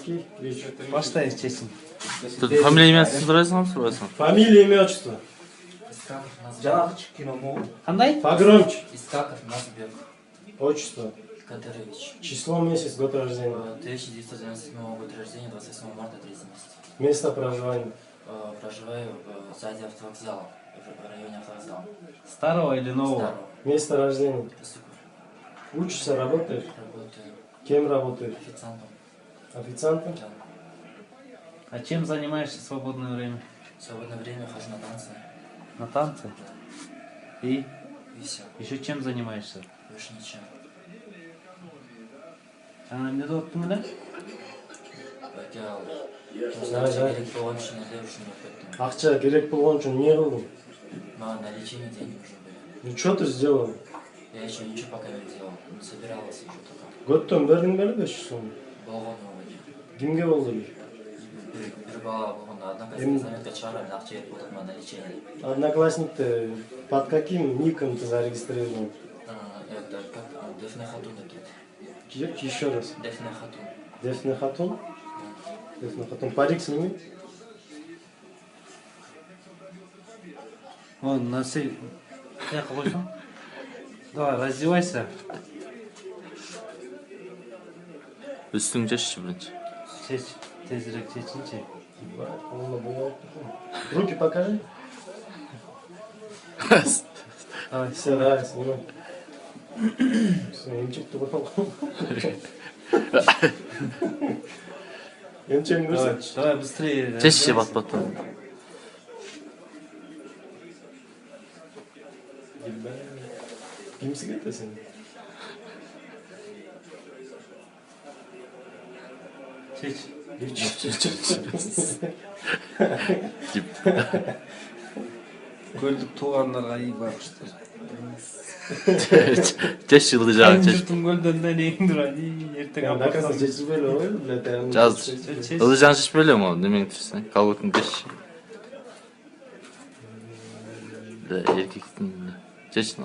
Ковальский. Баштайбыз чечим. Фамилия имясын сурайсың? Фамилия, имя, отчество. Жанагы кино кандай? Погромче. Искаков Назбек Отчество. Кадырович. Число, месяц, год рождения. 1997 год рождения, 28 марта, 3 месяца. Место проживания. Проживаю сзади автовокзала, в районе автовокзала. Старого или нового? Старого. Место рождения. Суков. Учишься, работаешь? Работаю Кем работаешь? официантом. Официантом? Да. А чем занимаешься в свободное время? В свободное время хожу на танцы. На танцы? Да. И И все. еще чем занимаешься? Больше ничего. Не доктың да? Бәке ал. Да. Керек болған үшін әлі үшін өттім. Ақша керек болған үшін не қылдың? Маған на лечение денег нужны были. Ну что ты сделал? Я еще ничего пока не делал. Не собирался еще только. Готтон бердің бе 500 сом? Болған ғой. Кімге болды? Bir бала болғанда одноклассник заметка шығарып ақша беріп отырды маған на лечение. Одноклассник-то под каким ником ты зарегистрирован? Это как Дефне Хатун это. Еще раз. Дефне Хатун. Дефне Хатун? Дефне Хатун. Парик сними. Вон, носи. Как қойсың? Давай, раздевайся. Üstün çeşçi birinci. Чеч, тезірек чечінші. Полно было. Руки покажи. Давай. Все, давай, снимай. Все, емчекті қоймал. Емчегін көрсет. Давай, быстрее. Çeşçi bat. Kimsi geldi senin? Чеч. Көлдік туғандарға үй барғыштыр. Çeşçi ılıcan çeşçi. Жұртың көлден ең тұрады. Ертең Наказан чечилбей ой, блядь. Jaz. Ilıcan çeşçi böyle mi o? Demek istiyorsun. Kalbukun çeşçi. Erkektin. Çeşçi.